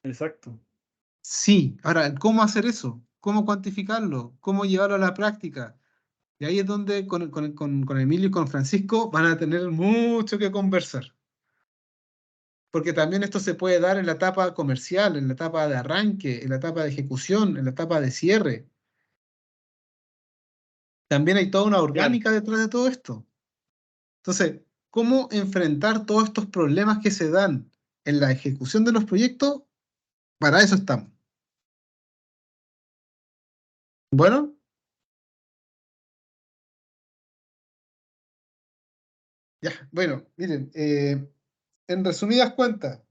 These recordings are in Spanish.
Exacto. Sí, ahora, ¿cómo hacer eso? ¿Cómo cuantificarlo? ¿Cómo llevarlo a la práctica? Y ahí es donde con Emilio y con Francisco van a tener mucho que conversar. Porque también esto se puede dar en la etapa comercial, en la etapa de arranque, en la etapa de ejecución, en la etapa de cierre. También hay toda una Claro. orgánica detrás de todo esto. Entonces, ¿cómo enfrentar todos estos problemas que se dan en la ejecución de los proyectos? Para eso estamos. Bueno, ya, bueno, miren, en resumidas cuentas,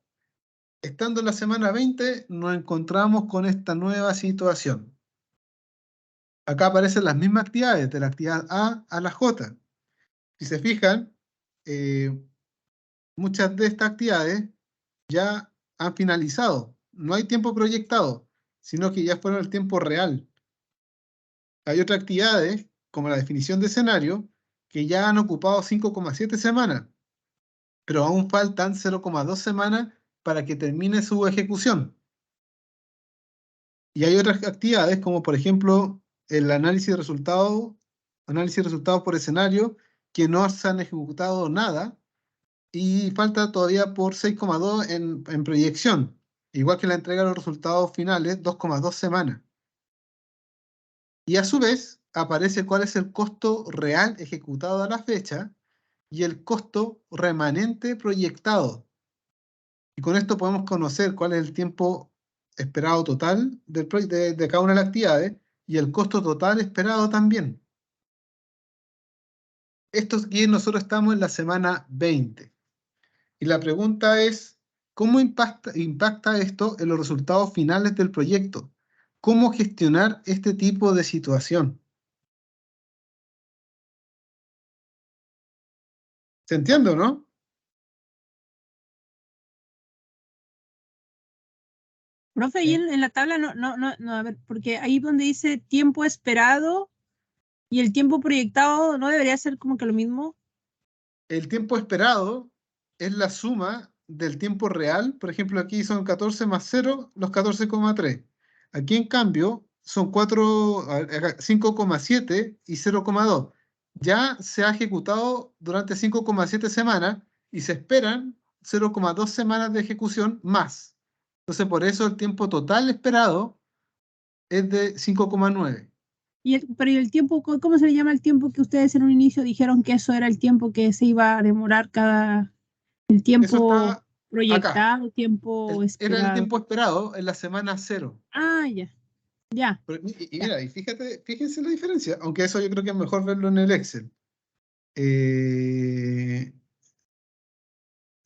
estando en la semana 20, nos encontramos con esta nueva situación. Acá aparecen las mismas actividades, de la actividad A a la J. Si se fijan, eh, muchas de estas actividades ya han finalizado. No hay tiempo proyectado, sino que ya fueron el tiempo real. Hay otras actividades, como la definición de escenario, que ya han ocupado 5,7 semanas, pero aún faltan 0,2 semanas para que termine su ejecución. Y hay otras actividades, como por ejemplo el análisis de resultados por escenario, que no se han ejecutado nada y falta todavía por 6,2 en proyección. Igual que la entrega de los resultados finales, 2,2 semanas. Y a su vez aparece cuál es el costo real ejecutado a la fecha y el costo remanente proyectado. Y con esto podemos conocer cuál es el tiempo esperado total de cada una de las actividades y el costo total esperado también. Esto aquí nosotros estamos en la semana 20. Y la pregunta es, ¿cómo impacta esto en los resultados finales del proyecto? ¿Cómo gestionar este tipo de situación? ¿Se entiende, no? Profe, ahí en la tabla no, a ver, porque ahí donde dice tiempo esperado y el tiempo proyectado, ¿no debería ser como que lo mismo? El tiempo esperado es la suma del tiempo real. Por ejemplo, aquí son 14 más 0, los 14,3. Aquí, en cambio, son 5,7 y 0,2. Ya se ha ejecutado durante 5,7 semanas y se esperan 0,2 semanas de ejecución más. Entonces, por eso el tiempo total esperado es de 5,9. Pero ¿y el tiempo, cómo se le llama el tiempo que ustedes en un inicio dijeron que eso era el tiempo que se iba a demorar el Eso tiempo está acá. proyectado, tiempo Era el esperado? tiempo esperado en la semana 0. Ah, ya, ya, ya. Mira, y fíjense la diferencia, aunque eso yo creo que es mejor verlo en el Excel. Eh,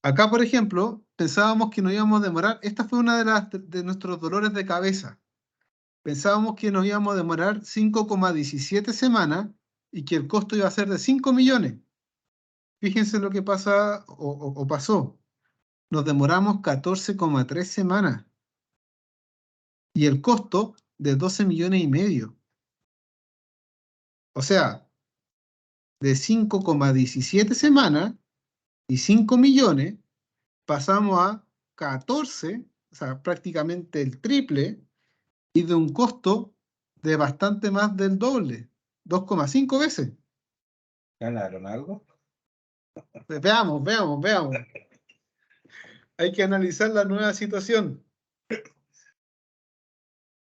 Acá, por ejemplo, pensábamos que nos íbamos a demorar, esta fue una de nuestros dolores de cabeza. Pensábamos que nos íbamos a demorar 5,17 semanas y que el costo iba a ser de 5 millones. Fíjense lo que pasa o pasó. Nos demoramos 14,3 semanas y el costo de 12 millones y medio. O sea, de 5,17 semanas y 5 millones, pasamos a 14, o sea, prácticamente el triple, y de un costo de bastante más del doble, 2,5 veces. ¿Ganaron algo? Veamos. Hay que analizar la nueva situación.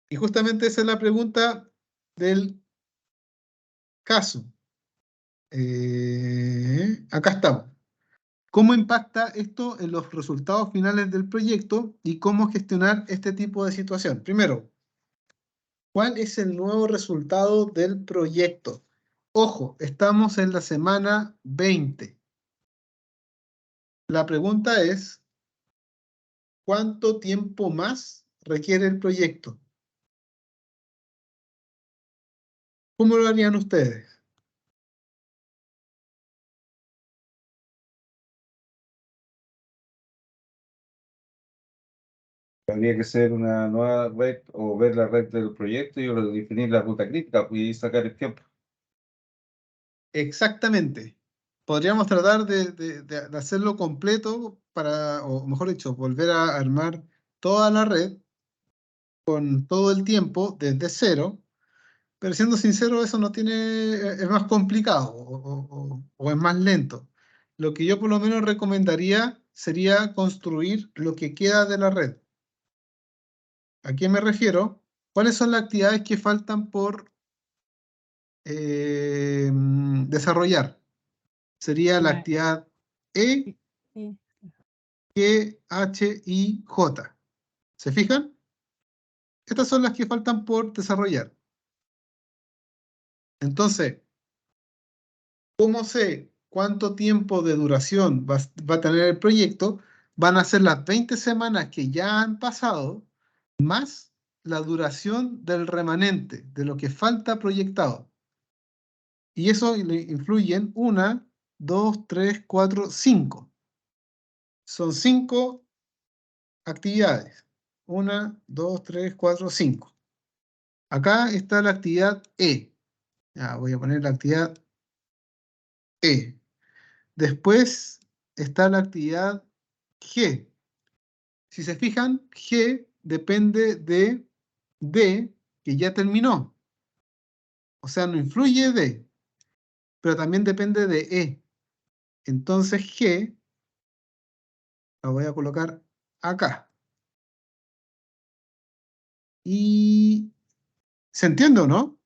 Y justamente esa es la pregunta del caso. Acá estamos. ¿Cómo impacta esto en los resultados finales del proyecto y cómo gestionar este tipo de situación? Primero, ¿cuál es el nuevo resultado del proyecto? Ojo, estamos en la semana 20. La pregunta es, ¿cuánto tiempo más requiere el proyecto? ¿Cómo lo harían ustedes? Habría que hacer una nueva red o ver la red del proyecto y definir la ruta crítica y sacar el tiempo. Exactamente. Podríamos tratar de hacerlo completo para, o mejor dicho, volver a armar toda la red con todo el tiempo desde cero, pero siendo sincero, eso no tiene, es más complicado o es más lento. Lo que yo por lo menos recomendaría sería construir lo que queda de la red. ¿A qué me refiero? ¿Cuáles son las actividades que faltan por desarrollar? Sería la actividad E, Sí. G, H y J. ¿Se fijan? Estas son las que faltan por desarrollar. Entonces, ¿cómo sé cuánto tiempo de duración va a tener el proyecto? Van a ser las 20 semanas que ya han pasado, más la duración del remanente, de lo que falta proyectado. Y eso le influye en 1, 2, 3, 4, 5. Son 5 actividades. 1, 2, 3, 4, 5. Acá está la actividad E. Ya, voy a poner la actividad E. Después está la actividad G. Si se fijan, G depende de D, que ya terminó. O sea, no influye D, pero también depende de E. Entonces G la voy a colocar acá. Y ¿se entiende o no?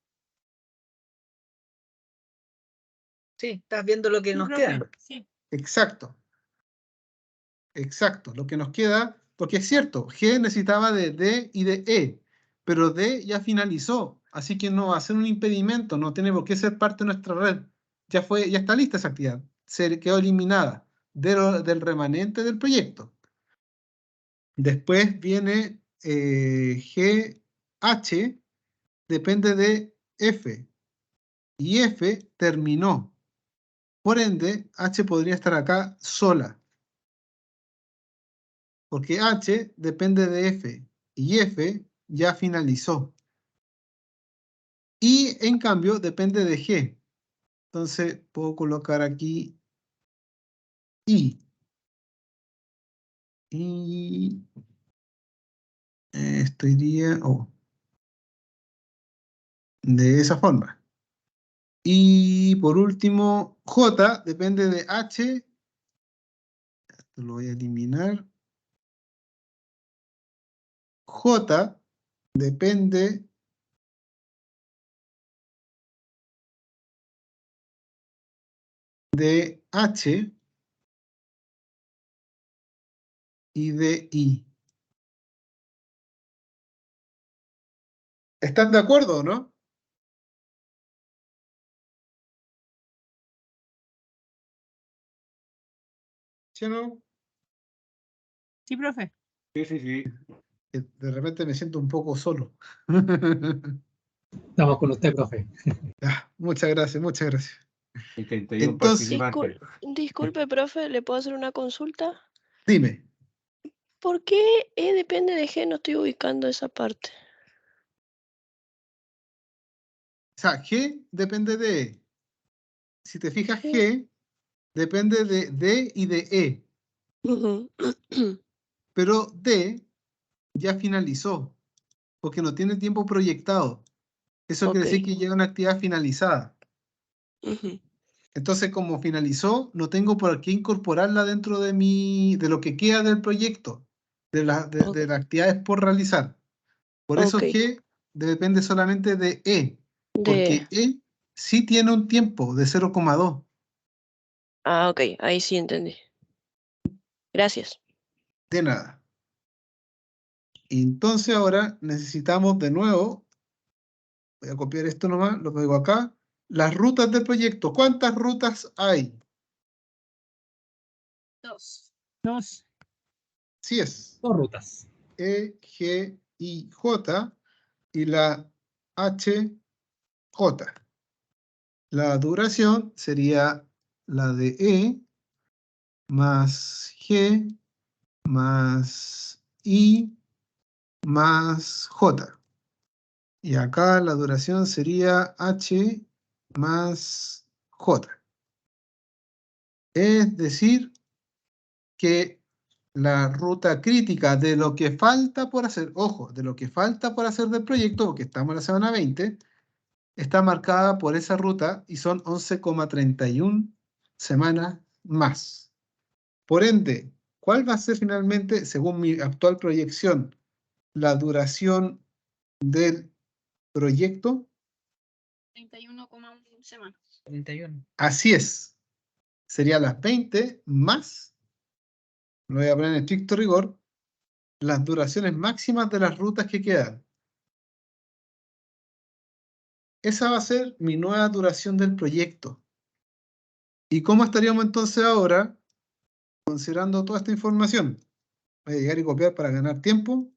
Sí, estás viendo lo que Sí, nos profe, queda. sí. Exacto. Exacto. Lo que nos queda, porque es cierto, G necesitaba de D y de E, pero D ya finalizó, así que no va a ser un impedimento, no tiene por qué ser parte de nuestra red. Ya está lista esa actividad, se quedó eliminada del remanente del proyecto. Después viene GH, depende de F, y F terminó. Por ende, H podría estar acá sola, porque H depende de F, y F ya finalizó. Y en cambio depende de G. Entonces puedo colocar aquí I. Y esto iría de esa forma. Y por último, J depende de H. Esto lo voy a eliminar. J depende de H y de I. ¿Están de acuerdo o no? ¿Sí o no? Sí, profe. Sí, sí, sí. De repente me siento un poco solo. Estamos con usted, profe. Muchas gracias, muchas gracias. Y 31 Entonces, participantes. Disculpe, profe, ¿le puedo hacer una consulta? dime. ¿Por qué E depende de G? No estoy ubicando esa parte. O sea, G depende de E. Si te fijas, Sí. G depende de D y de E. Ujú. Pero D ya finalizó, porque no tiene tiempo proyectado. Eso quiere Ok. decir que llega una actividad finalizada. Ujú. Entonces, como finalizó, no tengo por qué incorporarla dentro de lo que queda del proyecto, de las actividades por realizar. Por eso Ok. G depende solamente de E, De... porque E sí tiene un tiempo de 0,2. Ah, ok, ahí sí entendí. Gracias. De nada. Entonces ahora necesitamos de nuevo, voy a copiar esto nomás, lo pego acá, las rutas del proyecto. ¿Cuántas rutas hay? 2. 2. Sí es. 2 rutas. E, G, I, J y la H, J. La duración sería la de E más G más I más J. Y acá la duración sería H más J. Es decir, que la ruta crítica de lo que falta por hacer, ojo, de lo que falta por hacer del proyecto, porque estamos en la semana 20, está marcada por esa ruta y son 11,31 semanas más. Por ende, ¿cuál va a ser finalmente, según mi actual proyección, la duración del proyecto? 31,1 semanas. 31. Así es. Sería las 20 más, lo voy a poner en estricto rigor, las duraciones máximas de las rutas que quedan. Esa va a ser mi nueva duración del proyecto. ¿Y cómo estaríamos entonces ahora, considerando toda esta información? Voy a llegar y copiar para ganar tiempo.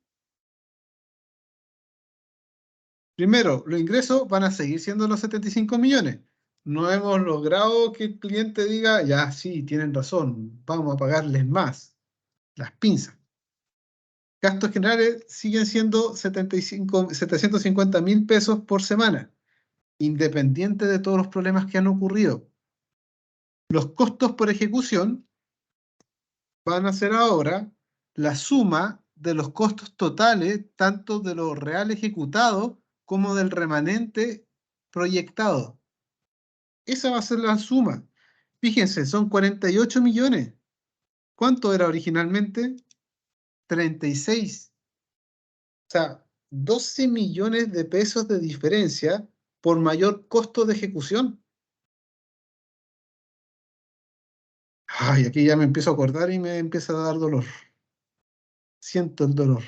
Primero, los ingresos van a seguir siendo los 75 millones. No hemos logrado que el cliente diga, ya, sí, tienen razón, vamos a pagarles más. Las pinzas. Gastos generales siguen siendo 750.000 pesos por semana, independiente de todos los problemas que han ocurrido. Los costos por ejecución van a ser ahora la suma de los costos totales, tanto de lo real ejecutado como del remanente proyectado. Esa va a ser la suma. Fíjense, son 48 millones. ¿Cuánto era originalmente? 36. O sea, 12 millones de pesos de diferencia por mayor costo de ejecución. Ay, aquí ya me empiezo a acordar y me empieza a dar dolor. Siento el dolor.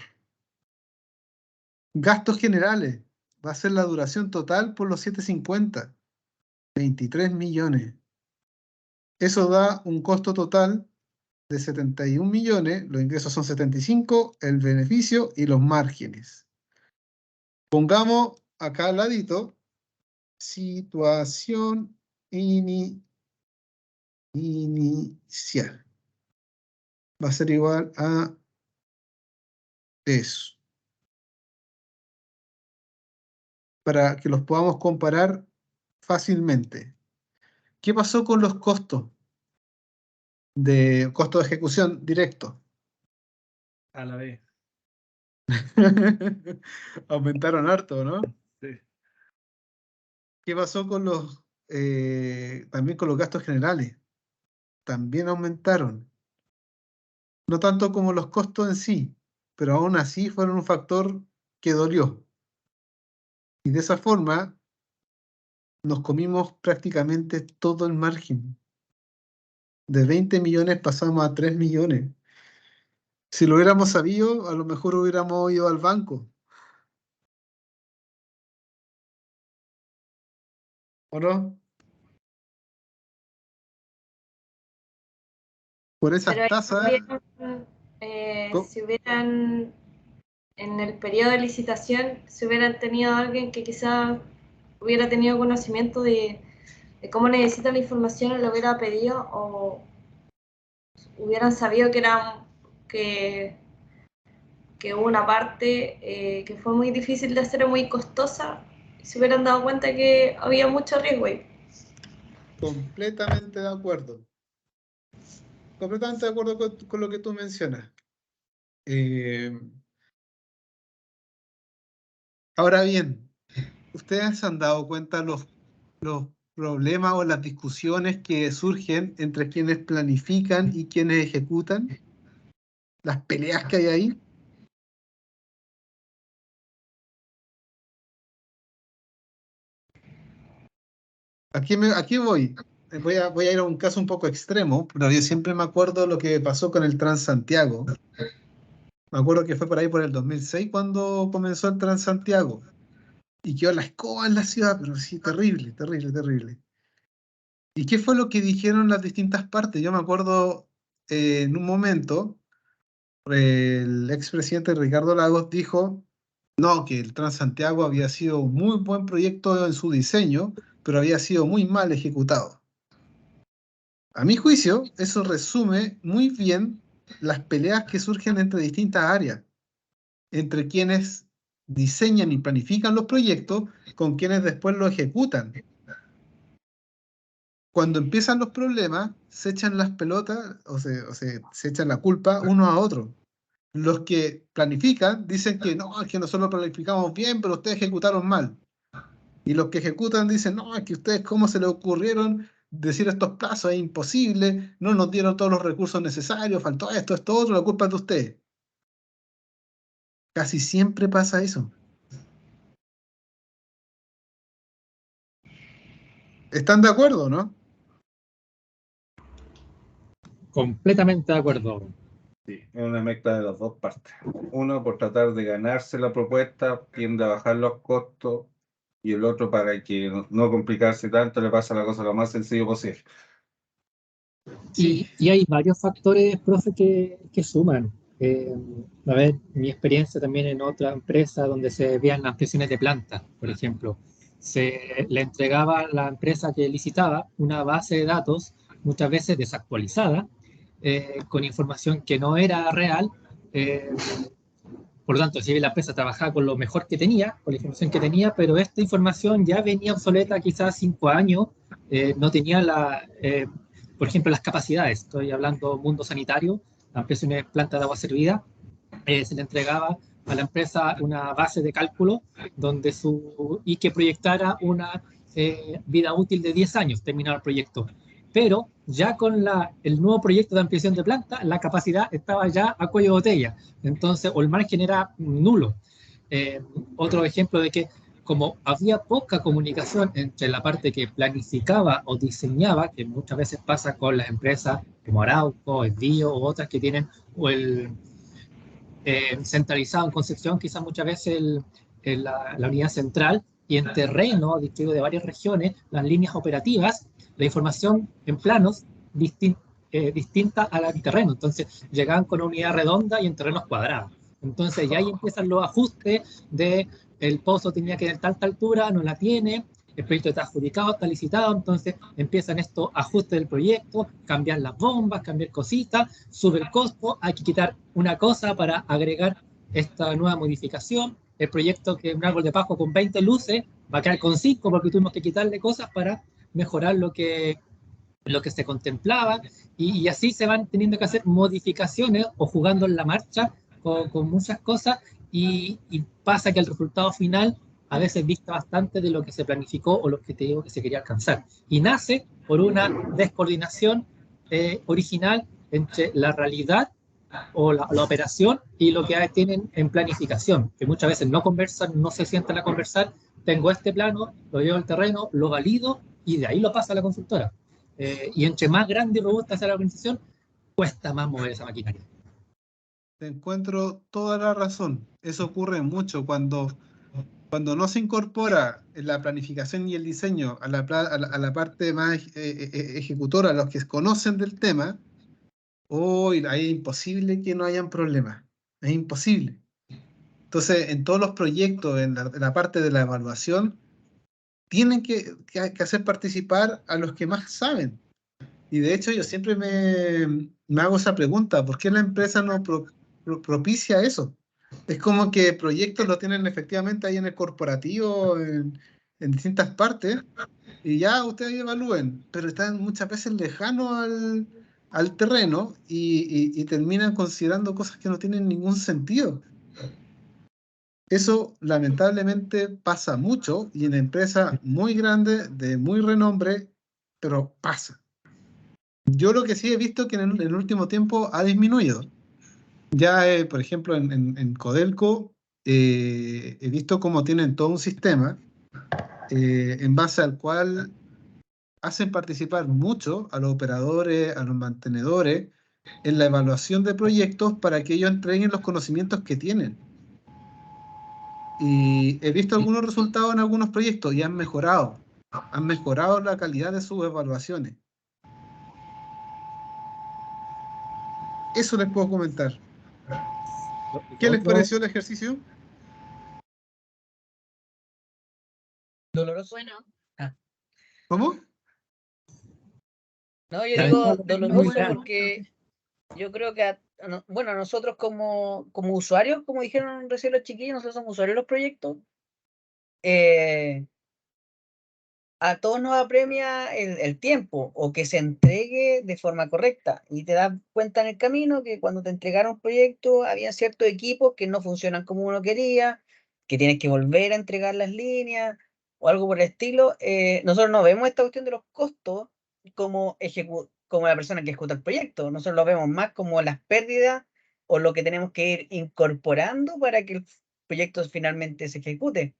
Gastos generales. Va a ser la duración total por los 750. 23 millones. Eso da un costo total de 71 millones. Los ingresos son 75, el beneficio y los márgenes. Pongamos acá al ladito situación inicial. Va a ser igual a eso. Para que los podamos comparar fácilmente. ¿Qué pasó con los costos? De costo de ejecución directo. A la vez. Aumentaron harto, ¿no? Sí. ¿Qué pasó con los también con los gastos generales? También aumentaron. No tanto como los costos en sí, pero aún así fueron un factor que dolió. Y de esa forma nos comimos prácticamente todo el margen. De 20 millones pasamos a 3 millones. Si lo hubiéramos sabido, a lo mejor hubiéramos ido al banco. ¿O no? Por esas Pero ahí tasas. también, ¿Cómo? si hubieran, en el periodo de licitación, si hubieran tenido alguien que quizás hubiera tenido conocimiento de cómo necesita la información y lo hubiera pedido, o hubieran sabido que hubo una parte que fue muy difícil de hacer, muy costosa, se hubieran dado cuenta que había mucho riesgo ahí. Completamente de acuerdo. Completamente de acuerdo con lo que tú mencionas. Ahora bien, ¿ustedes se han dado cuenta los problemas o las discusiones que surgen entre quienes planifican y quienes ejecutan? Las peleas que hay ahí. Aquí voy. Voy a ir a un caso un poco extremo, pero yo siempre me acuerdo lo que pasó con el Transantiago. Me acuerdo que fue por ahí por el 2006 cuando comenzó el Transantiago. Y quedó la escoba en la ciudad, pero sí, terrible, terrible, terrible. ¿Y qué fue lo que dijeron las distintas partes? Yo me acuerdo en un momento, el expresidente Ricardo Lagos dijo, no, que el Transantiago había sido un muy buen proyecto en su diseño, pero había sido muy mal ejecutado. A mi juicio, eso resume muy bien las peleas que surgen entre distintas áreas, entre quienes diseñan y planifican los proyectos con quienes después lo ejecutan. cuando empiezan los problemas, se echan las pelotas se echan la culpa uno a otro. Los que planifican dicen que no, es que nosotros planificamos bien, pero ustedes ejecutaron mal. Y los que ejecutan dicen, no, es que ustedes cómo se les ocurrieron decir estos plazos, es imposible, no nos dieron todos los recursos necesarios, faltó esto otro, la culpa es de ustedes. Casi siempre pasa eso. ¿Están de acuerdo, no? Completamente de acuerdo. Sí, es una mezcla de las dos partes. Uno, por tratar de ganarse la propuesta, tiende a bajar los costos, y el otro, para que no complicarse tanto, le pasa la cosa lo más sencillo posible. Sí. Y hay varios factores, profe, que suman. A ver, mi experiencia también en otra empresa donde se veían las ampliaciones de planta, por ejemplo. Se le entregaba a la empresa que licitaba una base de datos, muchas veces desactualizada, con información que no era real. Por lo tanto, si la empresa trabajaba con lo mejor que tenía, con la información que tenía, pero esta información ya venía obsoleta quizás 5 años, no tenía por ejemplo, las capacidades. Estoy hablando mundo sanitario, la empresa de planta de agua servida, se le entregaba a la empresa una base de cálculo y que proyectara una vida útil de 10 años, terminar el proyecto. Pero ya con el nuevo proyecto de ampliación de planta, la capacidad estaba ya a cuello de botella. Entonces, o el margen era nulo. Otro ejemplo de que como había poca comunicación entre la parte que planificaba o diseñaba, que muchas veces pasa con las empresas como Arauco, Envío u otras que tienen o el centralizado en Concepción, quizás muchas veces la unidad central, y en terreno distribuido de varias regiones, las líneas operativas, la información en planos distinta a la en terreno. Entonces llegaban con una unidad redonda y en terrenos cuadrados. Entonces ya ahí empiezan los ajustes de el pozo tenía que ir a tal altura, no la tiene, el proyecto está adjudicado, está licitado, entonces empiezan estos ajustes del proyecto, cambiar las bombas, cambiar cositas, sube el costo, hay que quitar una cosa para agregar esta nueva modificación. El proyecto, que es un árbol de Pascua con 20 luces, va a quedar con 5 porque tuvimos que quitarle cosas para mejorar lo que se contemplaba, y así se van teniendo que hacer modificaciones o jugando en la marcha con muchas cosas, y pasa que el resultado final a veces dista bastante de lo que se planificó o lo que te digo que se quería alcanzar. Y nace por una descoordinación original entre la realidad o la operación y lo que tienen en planificación, que muchas veces no conversan, no se sientan a conversar. Tengo este plano, lo llevo al terreno, lo valido y de ahí lo pasa a la consultora. Y entre más grande y robusta sea la organización, cuesta más mover esa maquinaria. Te encuentro toda la razón. Eso ocurre mucho cuando no se incorpora en la planificación y el diseño a la parte más ejecutora, a los que conocen del tema. Ahí es imposible que no hayan problemas. Es imposible. Entonces, en todos los proyectos, en la parte de la evaluación, tienen que hacer participar a los que más saben. Y de hecho, yo siempre me hago esa pregunta: ¿por qué la empresa no propicia eso? Es como que proyectos lo tienen efectivamente ahí en el corporativo, en distintas partes, y ya ustedes evalúen, pero están muchas veces lejanos al terreno y terminan considerando cosas que no tienen ningún sentido. Eso lamentablemente pasa mucho y en empresas muy grandes, de muy renombre, pero pasa. Yo lo que sí he visto que en el último tiempo ha disminuido. Ya, por ejemplo, en Codelco, he visto cómo tienen todo un sistema en base al cual hacen participar mucho a los operadores, a los mantenedores, en la evaluación de proyectos para que ellos entreguen los conocimientos que tienen. Y he visto algunos resultados en algunos proyectos y han mejorado la calidad de sus evaluaciones. Eso les puedo comentar. ¿Qué les pareció el ejercicio? Doloroso. Bueno. ¿Cómo? No, yo digo doloroso bueno, porque yo creo que, bueno, nosotros como usuarios, como dijeron recién los chiquillos, nosotros somos usuarios de los proyectos. a todos nos apremia el tiempo o que se entregue de forma correcta. Y te das cuenta en el camino que cuando te entregaron un proyecto había ciertos equipos que no funcionan como uno quería, que tienes que volver a entregar las líneas o algo por el estilo. Nosotros no vemos esta cuestión de los costos como la persona que ejecuta el proyecto. Nosotros lo vemos más como las pérdidas o lo que tenemos que ir incorporando para que el proyecto finalmente se ejecute.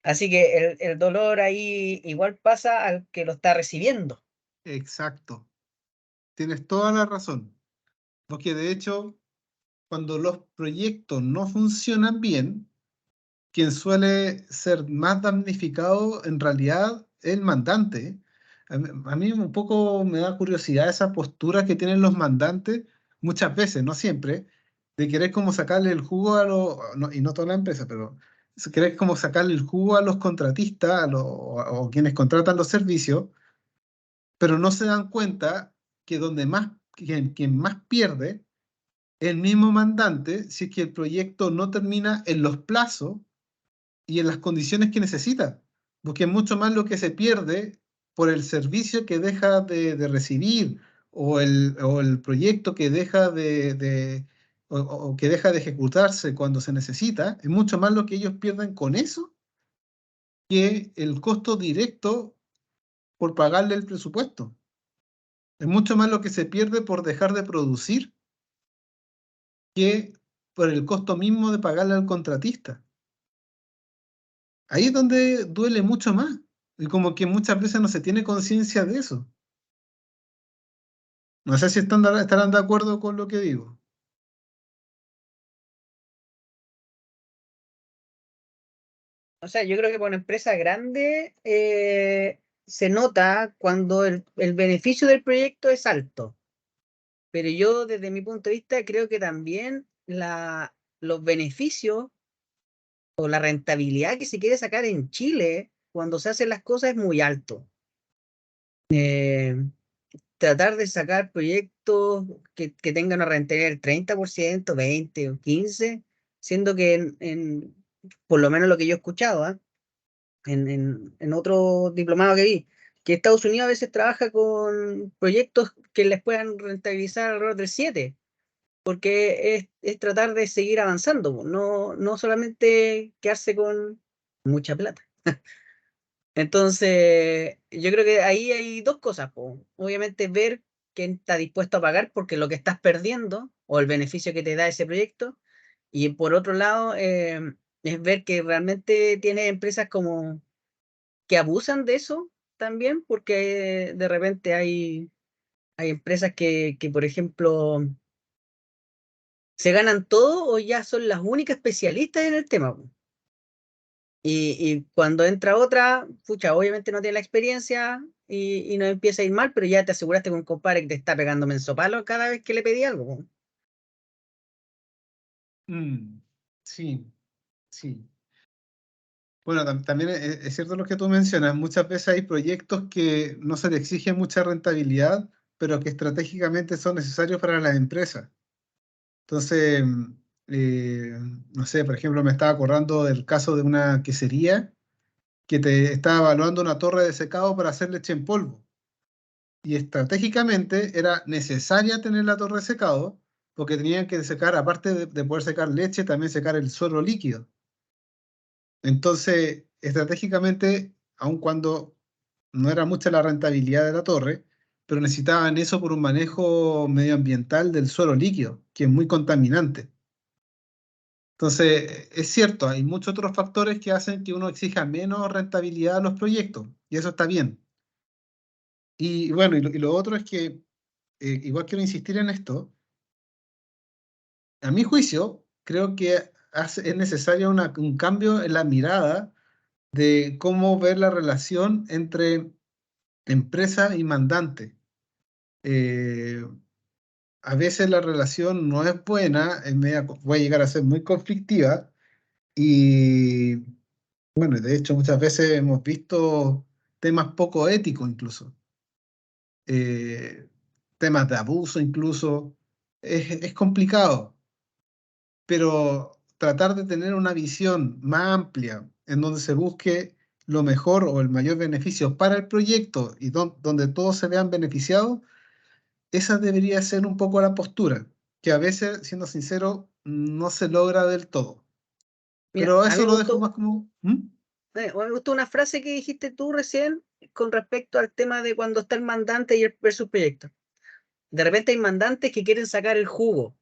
Así que el dolor ahí igual pasa al que lo está recibiendo. Exacto. Tienes toda la razón. Porque de hecho, cuando los proyectos no funcionan bien, quien suele ser más damnificado en realidad es el mandante. A mí un poco me da curiosidad esa postura que tienen los mandantes, muchas veces, no siempre, de querer como sacarle el jugo a los, y no toda la empresa, pero querer como sacarle el jugo a los contratistas o quienes contratan los servicios, pero no se dan cuenta que quien más pierde es el mismo mandante si es que el proyecto no termina en los plazos y en las condiciones que necesita, porque es mucho más lo que se pierde por el servicio que deja de recibir o el proyecto que deja o que deja de ejecutarse cuando se necesita, es mucho más lo que ellos pierden con eso que el costo directo por pagarle el presupuesto. Es mucho más lo que se pierde por dejar de producir que por el costo mismo de pagarle al contratista. Ahí es donde duele mucho más. Y como que muchas veces no se tiene conciencia de eso. No sé si estarán de acuerdo con lo que digo. O sea, yo creo que para una empresa grande se nota cuando el beneficio del proyecto es alto. Pero yo, desde mi punto de vista, creo que también los beneficios o la rentabilidad que se quiere sacar en Chile cuando se hacen las cosas es muy alto. Tratar de sacar proyectos que tengan una rentabilidad del 30%, 20 o 15%, siendo que por lo menos lo que yo he escuchado, ¿ah? En otro diplomado que vi, que Estados Unidos a veces trabaja con proyectos que les puedan rentabilizar alrededor del 7%, porque es tratar de seguir avanzando, po, no solamente quedarse con mucha plata. Entonces, yo creo que ahí hay dos cosas, po. Obviamente ver quién está dispuesto a pagar porque lo que estás perdiendo o el beneficio que te da ese proyecto. Y por otro lado, es ver que realmente tiene empresas como que abusan de eso también, porque de repente hay empresas que, por ejemplo, se ganan todo o ya son las únicas especialistas en el tema, po. Y cuando entra otra, pucha, obviamente no tiene la experiencia y nos empieza a ir mal, pero ya te aseguraste con un compadre que te está pegando mensopalo cada vez que le pedí algo, po. Sí, sí. Bueno, también es cierto lo que tú mencionas. Muchas veces hay proyectos que no se le exige mucha rentabilidad, pero que estratégicamente son necesarios para las empresas. Entonces, no sé, por ejemplo, me estaba acordando del caso de una quesería que te estaba evaluando una torre de secado para hacer leche en polvo. Y estratégicamente era necesaria tener la torre de secado porque tenían que secar, aparte de poder secar leche, también secar el suelo líquido. Entonces, estratégicamente, aun cuando no era mucha la rentabilidad de la torre, pero necesitaban eso por un manejo medioambiental del suelo líquido, que es muy contaminante. Entonces, es cierto, hay muchos otros factores que hacen que uno exija menos rentabilidad a los proyectos, y eso está bien. Y bueno, y lo otro es que, igual quiero insistir en esto, a mi juicio, creo que es necesario un cambio en la mirada de cómo ver la relación entre empresa y mandante. A veces la relación no es buena, puede llegar a ser muy conflictiva y, bueno, de hecho muchas veces hemos visto temas poco éticos incluso, eh, temas de abuso incluso. Es complicado, pero tratar de tener una visión más amplia en donde se busque lo mejor o el mayor beneficio para el proyecto y donde todos se vean beneficiados, esa debería ser un poco la postura, que a veces, siendo sincero, no se logra del todo. Mira, Pero a mí eso lo dejo más como... me gustó una frase que dijiste tú recién con respecto al tema de cuando está el mandante y el versus proyecto. De repente hay mandantes que quieren sacar el jugo.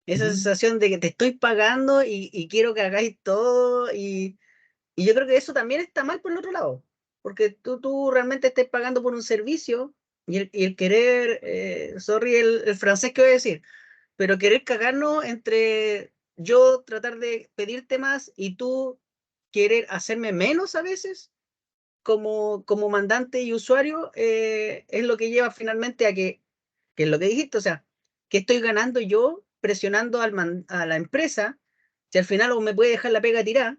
Esa Ujú. sensación de que te estoy pagando y quiero que hagáis todo. Y yo creo que eso también está mal por el otro lado. Porque tú realmente estés pagando por un servicio y el querer, sorry el francés que voy a decir, pero querer cagarnos entre yo tratar de pedirte más y tú querer hacerme menos a veces como mandante y usuario, es lo que lleva finalmente a que es lo que dijiste, o sea, que estoy ganando yo presionando a la empresa, si al final o me puede dejar la pega tirada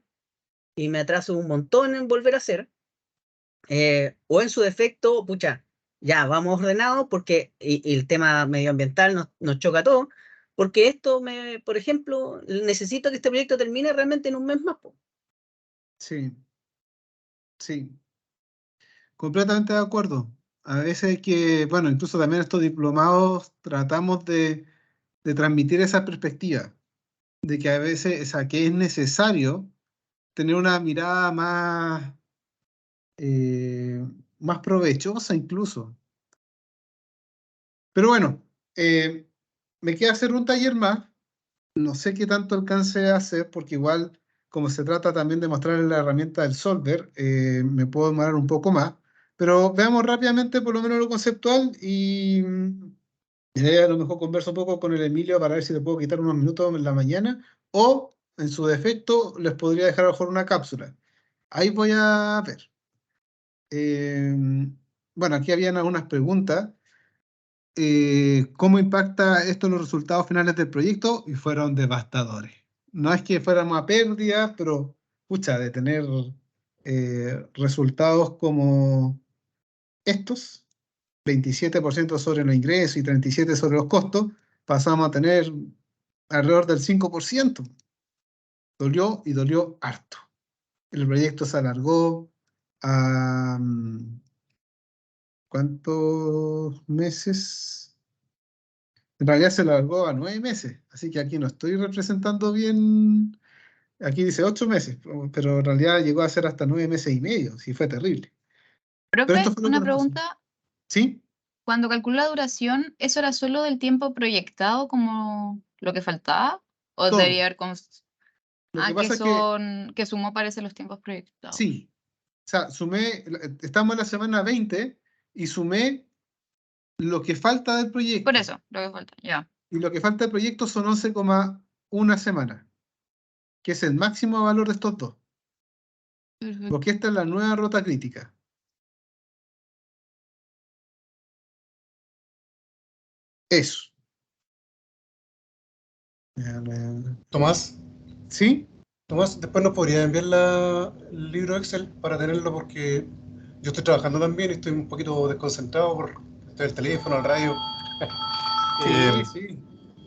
y me atraso un montón en volver a hacer, o en su defecto, pucha, ya vamos ordenados porque y el tema medioambiental nos choca a todos, porque esto por ejemplo, necesito que este proyecto termine realmente en un mes más. Po. Sí, sí, completamente de acuerdo. A veces que, bueno, incluso también estos diplomados tratamos de transmitir esa perspectiva, de que a veces, o sea, que es necesario tener una mirada eh, más provechosa incluso. Pero bueno, me queda hacer un taller más. No sé qué tanto alcance a hacer, porque igual, como se trata también de mostrar la herramienta del Solver, me puedo demorar un poco más. Pero veamos rápidamente por lo menos lo conceptual y ahí a lo mejor converso un poco con el Emilio para ver si le puedo quitar unos minutos en la mañana o, en su defecto, les podría dejar a lo mejor una cápsula. Ahí voy a ver. Eh, bueno, aquí habían algunas preguntas. ¿Cómo impacta esto en los resultados finales del proyecto? Y fueron devastadores. No es que fuéramos a pérdida, pero, pucha, de tener resultados como estos, 27% sobre los ingresos y 37% sobre los costos, pasamos a tener alrededor del 5%. Dolió y dolió harto. El proyecto se alargó a... ¿cuántos meses? En realidad se alargó a 9 meses, así que aquí no estoy representando bien. Aquí dice 8 meses, pero en realidad llegó a ser hasta 9 meses y medio, sí fue terrible. Pero esto Profe, fue lo que una nos pasó. pregunta. ¿Sí? Cuando calcula la duración, ¿eso era solo del tiempo proyectado como lo que faltaba? ¿O Todo. debería haber Lo que que pasa es que que sumó parece los tiempos proyectados? sí, o sea, estamos en la semana 20 y sumé lo que falta del Por proyecto. eso, lo que falta, ya. Y lo que falta del proyecto son 11,1 semanas, que es el máximo valor de estos dos. Perfecto. Porque esta es la nueva ruta crítica. Eso. Tomás, ¿Sí? Tomás, después nos podría enviar el libro Excel para tenerlo porque yo estoy trabajando también y estoy un poquito desconcentrado por el teléfono, el radio. Sí.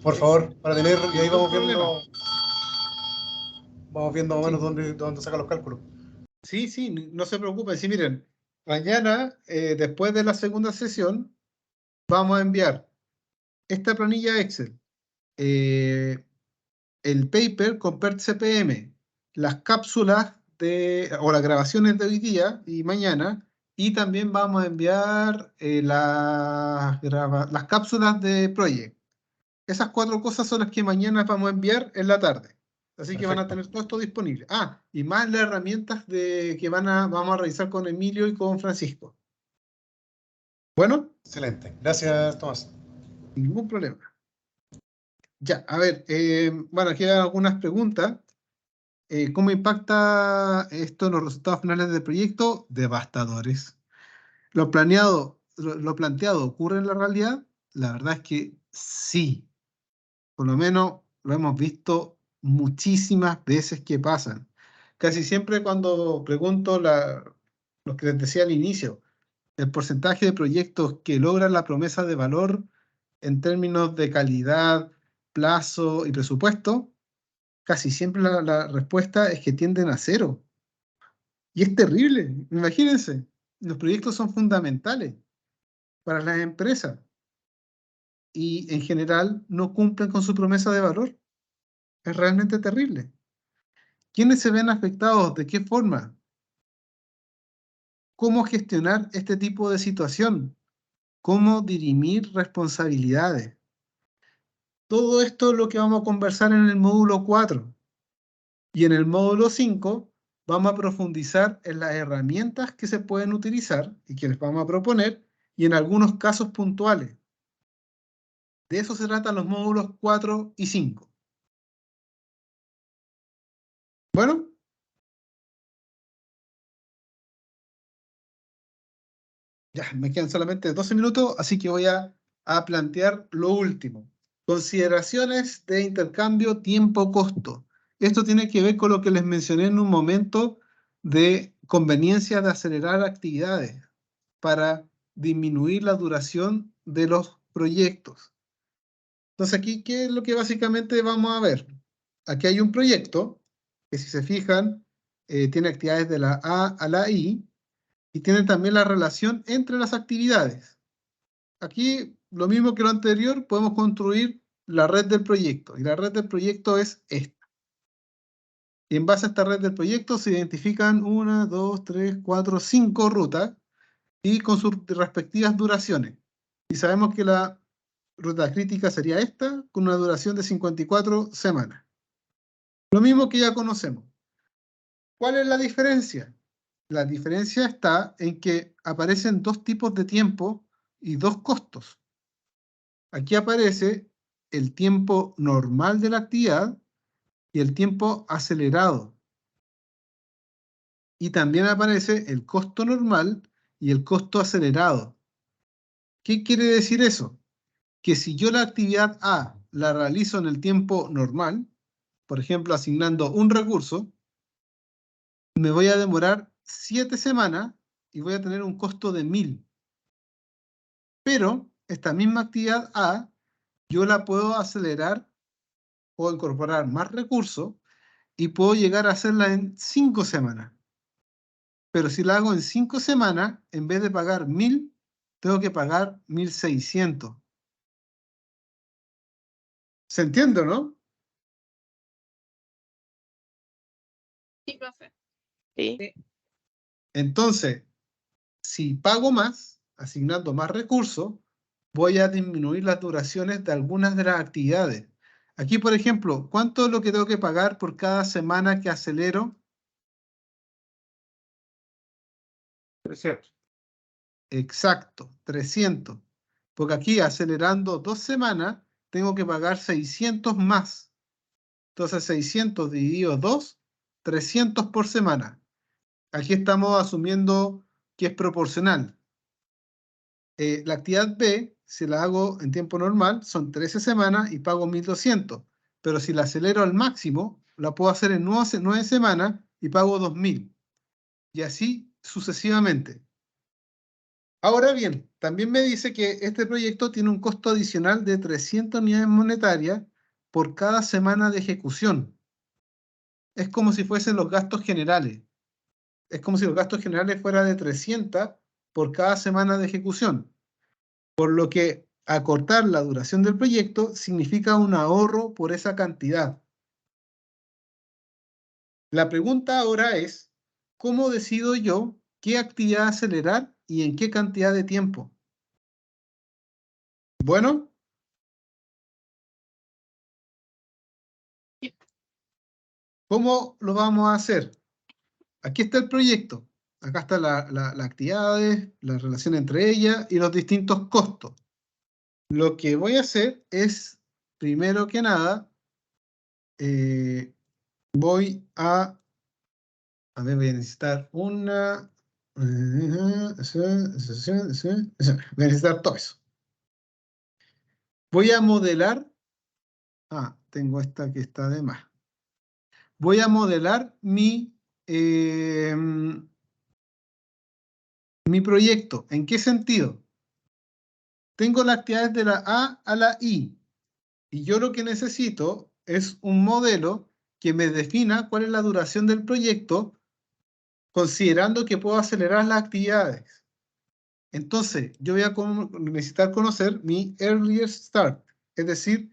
Por favor, para tener, y ahí Ningún problema. vamos viendo más o Sí. menos dónde saca los cálculos. Sí, no se preocupen. Sí, miren, mañana, después de la segunda sesión, vamos a enviar esta planilla Excel, el paper con PERT CPM, las cápsulas o las grabaciones de hoy día y mañana, y también vamos a enviar las cápsulas de Project. Esas 4 cosas son las que mañana vamos a enviar en la tarde. Así que van a tener todo esto disponible. Ah, y más las herramientas que vamos a revisar con Emilio y con Francisco. Bueno, Excelente. Gracias, Tomás. ningún problema. Ya, a ver, bueno, aquí hay algunas preguntas. ¿Cómo impacta esto en los resultados finales del proyecto? Devastadores. ¿Lo planteado ocurre en la realidad? La verdad es que sí. Por lo menos lo hemos visto muchísimas veces que pasan. Casi siempre cuando pregunto lo que les decía al inicio, el porcentaje de proyectos que logran la promesa de valor en términos de calidad, plazo y presupuesto, casi siempre la respuesta es que tienden a cero. Y es terrible, imagínense, los proyectos son fundamentales para las empresas y en general no cumplen con su promesa de valor. Es realmente terrible. ¿Quiénes se ven afectados? ¿De qué forma? ¿Cómo gestionar este tipo de situación? ¿Cómo dirimir responsabilidades? Todo esto es lo que vamos a conversar en el módulo 4. Y en el módulo 5 vamos a profundizar en las herramientas que se pueden utilizar y que les vamos a proponer y en algunos casos puntuales. De eso se tratan los módulos 4 y 5. Bueno. Ya, me quedan solamente 12 minutos, así que voy a plantear lo último. Consideraciones de intercambio tiempo-costo. Esto tiene que ver con lo que les mencioné en un momento de conveniencia de acelerar actividades para disminuir la duración de los proyectos. Entonces aquí, ¿qué es lo que básicamente vamos a ver? Aquí hay un proyecto que, si se fijan, tiene actividades de la A a la I y tiene también la relación entre las actividades. Aquí, lo mismo que lo anterior, podemos construir la red del proyecto. Y la red del proyecto es esta. Y en base a esta red del proyecto se identifican 1, 2, 3, 4, 5 rutas y con sus respectivas duraciones. Y sabemos que la ruta crítica sería esta, con una duración de 54 semanas. Lo mismo que ya conocemos. ¿Cuál es la diferencia? La diferencia está en que aparecen dos tipos de tiempo y dos costos. Aquí aparece el tiempo normal de la actividad y el tiempo acelerado. Y también aparece el costo normal y el costo acelerado. ¿Qué quiere decir eso? Que si yo la actividad A la realizo en el tiempo normal, por ejemplo, asignando un recurso, me voy a demorar 7 semanas y voy a tener un costo de 1000. Pero esta misma actividad A, yo la puedo acelerar, puedo incorporar más recursos y puedo llegar a hacerla en 5 semanas. Pero si la hago en 5 semanas, en vez de pagar 1000, tengo que pagar 1600. ¿Se entiende, no? Sí, profe. Sí. Entonces, si pago más, asignando más recursos, voy a disminuir las duraciones de algunas de las actividades. Aquí, por ejemplo, ¿cuánto es lo que tengo que pagar por cada semana que acelero? 300. Exacto, 300. Porque aquí, acelerando 2 semanas, tengo que pagar 600 más. Entonces, 600 dividido 2, 300 por semana. Aquí estamos asumiendo que es proporcional. La actividad B, si la hago en tiempo normal, son 13 semanas y pago 1200. Pero si la acelero al máximo, la puedo hacer en 9 semanas y pago 2000. Y así sucesivamente. Ahora bien, también me dice que este proyecto tiene un costo adicional de 300 unidades monetarias por cada semana de ejecución. Es como si fuesen los gastos generales. Es como si los gastos generales fueran de 300 por cada semana de ejecución. Por lo que acortar la duración del proyecto significa un ahorro por esa cantidad. La pregunta ahora es, ¿cómo decido yo qué actividad acelerar y en qué cantidad de tiempo? Bueno, ¿cómo lo vamos a hacer? Aquí está el proyecto. Acá están las actividades, la relación entre ellas y los distintos costos. Lo que voy a hacer es, primero que nada, voy a voy a necesitar una... Voy a necesitar todo eso. Voy a modelar... tengo esta que está de más. Voy a modelar mi proyecto. ¿En qué sentido? Tengo las actividades de la A a la I. Y yo lo que necesito es un modelo que me defina cuál es la duración del proyecto considerando que puedo acelerar las actividades. Entonces, yo voy a necesitar conocer mi earliest start, es decir,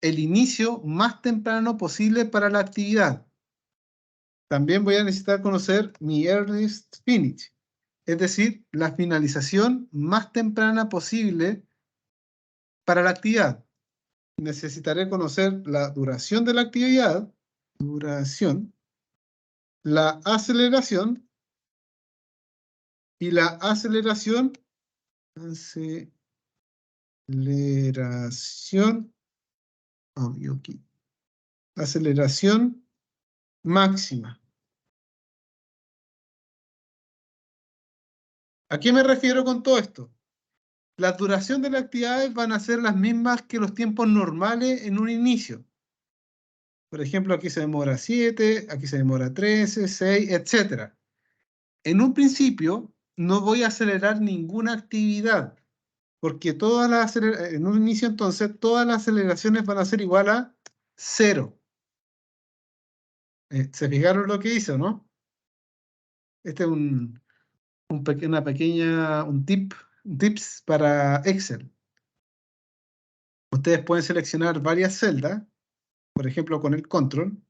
el inicio más temprano posible para la actividad. También voy a necesitar conocer mi earliest finish, es decir, la finalización más temprana posible para la actividad. Necesitaré conocer la duración de la actividad, la aceleración y la aceleración máxima. ¿A qué me refiero con todo esto? La duración de las actividades van a ser las mismas que los tiempos normales en un inicio. Por ejemplo, aquí se demora 7, aquí se demora 13, 6, etc. En un principio, no voy a acelerar ninguna actividad, porque en un inicio entonces, todas las aceleraciones van a ser igual a 0. ¿Se fijaron lo que hice o no? Este es un tips para Excel. Ustedes pueden seleccionar varias celdas, por ejemplo con el control,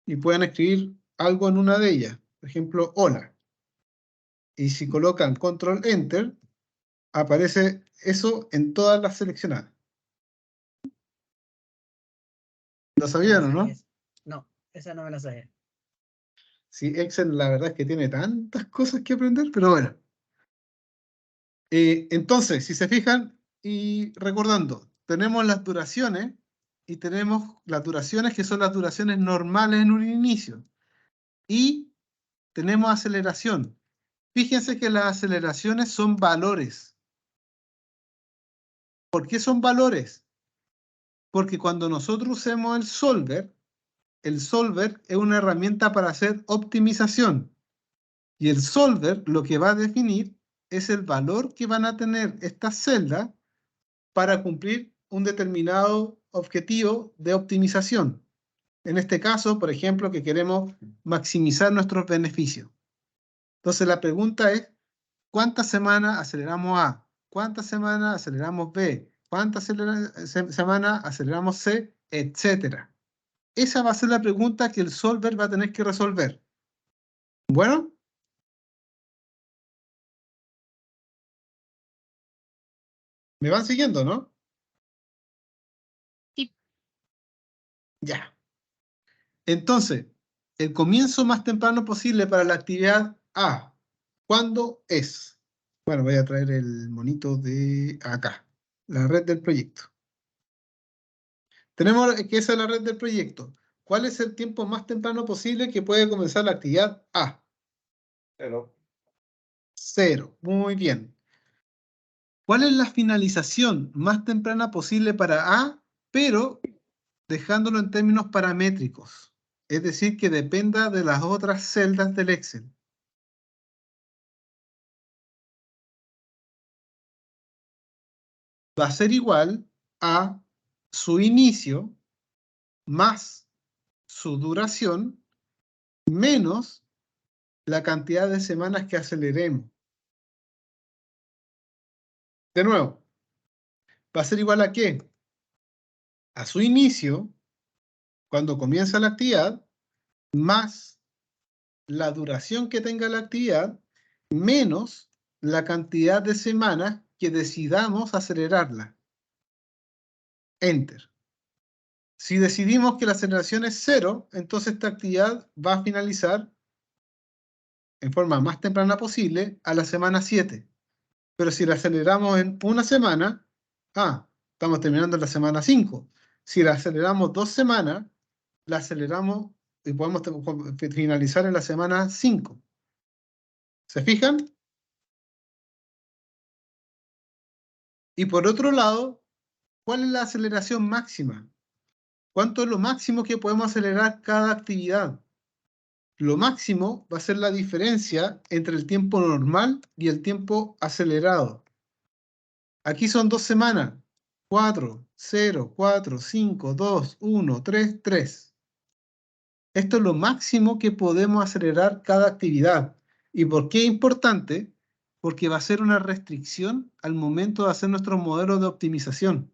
y pueden escribir algo en una de ellas. Por ejemplo, hola. Y si colocan control enter, aparece eso en todas las seleccionadas. ¿Lo sabían o no? No, esa no me la sabía. Sí, Excel la verdad es que tiene tantas cosas que aprender, pero bueno. Entonces, si se fijan, y recordando, tenemos las duraciones, y tenemos las duraciones que son las duraciones normales en un inicio. Y tenemos aceleración. Fíjense que las aceleraciones son valores. ¿Por qué son valores? Porque cuando nosotros usemos el solver es una herramienta para hacer optimización. Y el solver lo que va a definir es el valor que van a tener estas celdas para cumplir un determinado objetivo de optimización. En este caso, por ejemplo, que queremos maximizar nuestros beneficios. Entonces la pregunta es, ¿cuántas semanas aceleramos A? ¿Cuántas semanas aceleramos B? ¿Cuántas semanas aceleramos C? Etcétera. Esa va a ser la pregunta que el solver va a tener que resolver. Bueno. ¿Me van siguiendo, no? Sí. Ya. Entonces, el comienzo más temprano posible para la actividad A. ¿Cuándo es? Bueno, voy a traer el monito de acá. La red del proyecto. Tenemos que esa es la red del proyecto. ¿Cuál es el tiempo más temprano posible que puede comenzar la actividad A? 0. 0. Muy bien. ¿Cuál es la finalización más temprana posible para A, pero dejándolo en términos paramétricos? Es decir, que dependa de las otras celdas del Excel. Va a ser igual a su inicio más su duración menos la cantidad de semanas que aceleremos. De nuevo, va a ser igual a ¿qué? A su inicio, cuando comienza la actividad, más la duración que tenga la actividad, menos la cantidad de semanas que decidamos acelerarla. Enter. Si decidimos que la aceleración es 0, entonces esta actividad va a finalizar en forma más temprana posible a la semana 7. Pero si la aceleramos en una semana, estamos terminando en la semana 5. Si la aceleramos 2 semanas, la aceleramos y podemos finalizar en la semana 5. ¿Se fijan? Y por otro lado, ¿cuál es la aceleración máxima? ¿Cuánto es lo máximo que podemos acelerar cada actividad? Lo máximo va a ser la diferencia entre el tiempo normal y el tiempo acelerado. Aquí son 2 semanas. 4, 0, 4, 5, 2, 1, 3, 3. Esto es lo máximo que podemos acelerar cada actividad. ¿Y por qué es importante? Porque va a ser una restricción al momento de hacer nuestro modelo de optimización.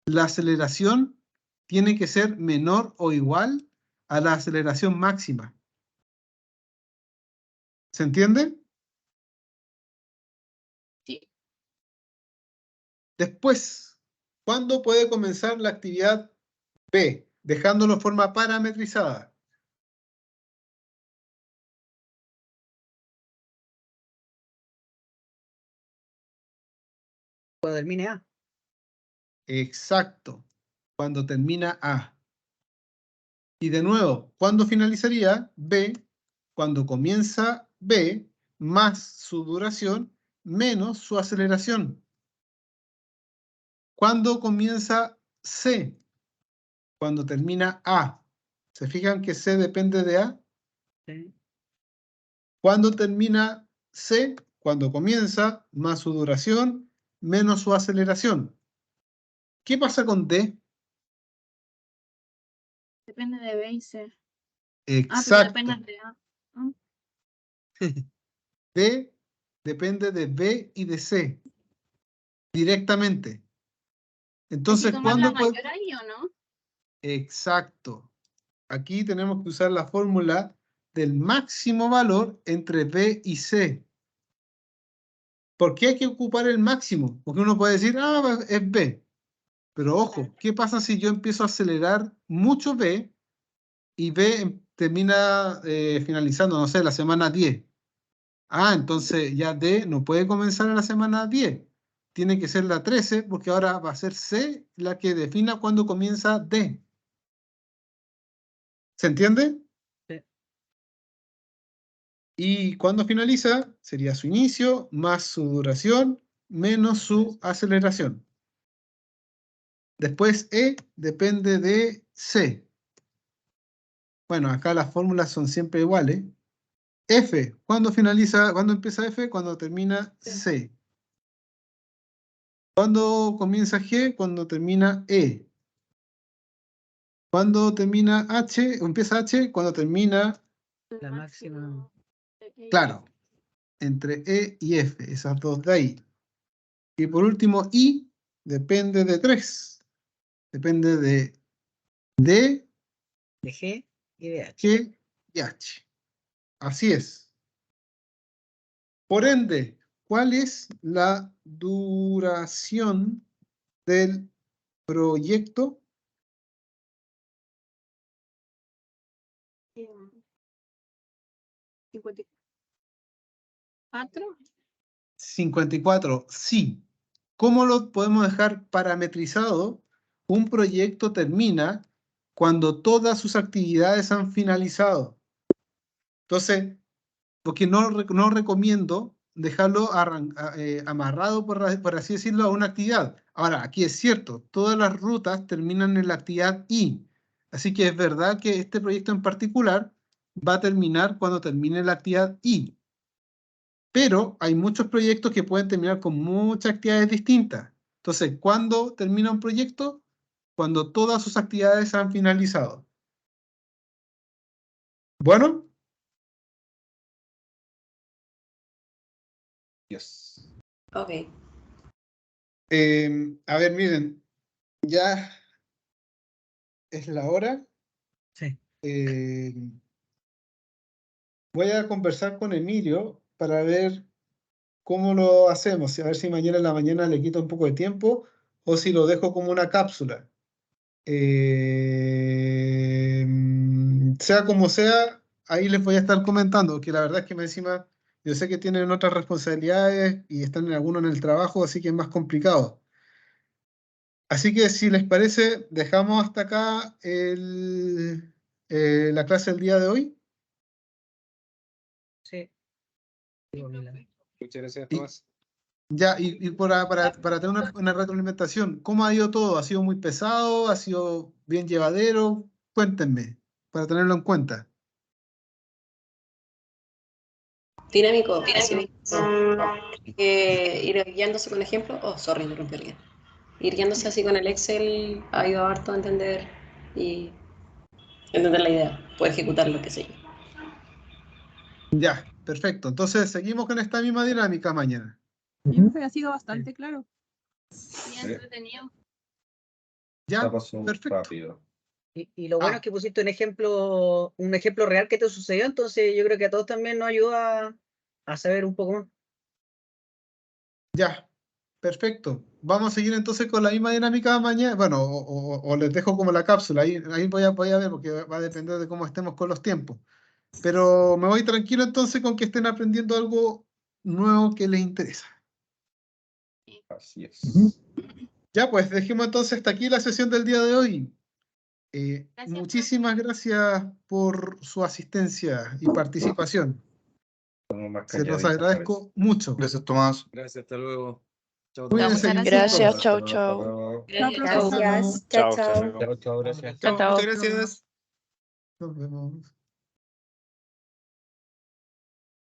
La aceleración tiene que ser menor o igual a la aceleración máxima. ¿Se entiende? Sí. Después, ¿cuándo puede comenzar la actividad B? Dejándolo en forma parametrizada. Cuando termine A. Exacto. Cuando termina A. Y de nuevo, ¿cuándo finalizaría? B. Cuando comienza B más su duración menos su aceleración. ¿Cuándo comienza C? Cuando termina A. ¿Se fijan que C depende de A? Sí. ¿Cuándo termina C? Cuando comienza más su duración menos su aceleración. ¿Qué pasa con D? Depende de B y C. Exacto. Depende de A. D depende de B y de C directamente. Entonces, ¿cuándo puede? Ahí, ¿o no? Exacto. Aquí tenemos que usar la fórmula del máximo valor entre B y C. ¿Por qué hay que ocupar el máximo? Porque uno puede decir, es B. Pero ojo, ¿qué pasa si yo empiezo a acelerar mucho B y B termina finalizando, no sé, la semana 10? Entonces ya D no puede comenzar en la semana 10. Tiene que ser la 13 porque ahora va a ser C la que defina cuándo comienza D. ¿Se entiende? Sí. Y cuando finaliza, sería su inicio más su duración menos su aceleración. Después E depende de C. Bueno, acá las fórmulas son siempre iguales. F, ¿cuándo finaliza? ¿Cuándo empieza F? Cuando termina C. ¿Cuándo comienza G? Cuando termina E. ¿Cuándo termina H? ¿O empieza H? Cuando termina, La máxima. claro, entre E y F, esas dos de ahí. Y por último, I depende de 3. Depende de D, De G y de H. G y H. Así es. Por ende, ¿cuál es la duración del proyecto? 54. 54, sí. ¿Cómo lo podemos dejar parametrizado? Un proyecto termina cuando todas sus actividades han finalizado. Entonces, porque no recomiendo dejarlo amarrado, por así decirlo, a una actividad. Ahora, aquí es cierto, todas las rutas terminan en la actividad I. Así que es verdad que este proyecto en particular va a terminar cuando termine la actividad I. Pero hay muchos proyectos que pueden terminar con muchas actividades distintas. Entonces, ¿cuándo termina un proyecto? Cuando todas sus actividades han finalizado. Bueno, Yes. Ok. a ver, miren, ya es la hora. Sí. Voy a conversar con Emilio para ver cómo lo hacemos. A ver si mañana en la mañana le quito un poco de tiempo o si lo dejo como una cápsula. Sea como sea, ahí les voy a estar comentando, que la verdad es que encima yo sé que tienen otras responsabilidades y están en algunos en el trabajo, así que es más complicado. Así que si les parece, dejamos hasta acá la clase del día de hoy. Sí. Muchas gracias, Y- Tomás. Ya, y para tener una retroalimentación, ¿cómo ha ido todo? ¿Ha sido muy pesado? ¿Ha sido bien llevadero? Cuéntenme, para tenerlo en cuenta. Dinámico, así ir guiándose con ejemplos. Oh, sorry, interrumpí a alguien. Ir guiándose así con el Excel ha ayudado harto a entender la idea, poder ejecutar lo que sé yo. Ya, perfecto. Entonces seguimos con esta misma dinámica mañana. Yo creo que ha sido bastante claro. Bien entretenido. ¿Ya? La pasó Perfecto. rápido. Y lo bueno Ah. es que pusiste un ejemplo real que te sucedió, entonces yo creo que a todos también nos ayuda a saber un poco más. Ya, perfecto. Vamos a seguir entonces con la misma dinámica mañana. Bueno, o les dejo como la cápsula. Ahí voy a ver porque va a depender de cómo estemos con los tiempos. Pero me voy tranquilo entonces con que estén aprendiendo algo nuevo que les interesa. Así es. Ya, pues dejemos entonces hasta aquí la sesión del día de hoy. Gracias, Muchísimas gracias por su asistencia y participación. Somos más Se los calladitos, agradezco mucho. Gracias, Tomás. Gracias, hasta luego. Chao, Cuídense Muchas mucho. Gracias, parece. chau, Hasta chau. luego. Chao, Gracias. profesor. Gracias. Chao, Chao, hasta chao. luego. Chao, chao, gracias. Chao. Muchas gracias. Nos vemos.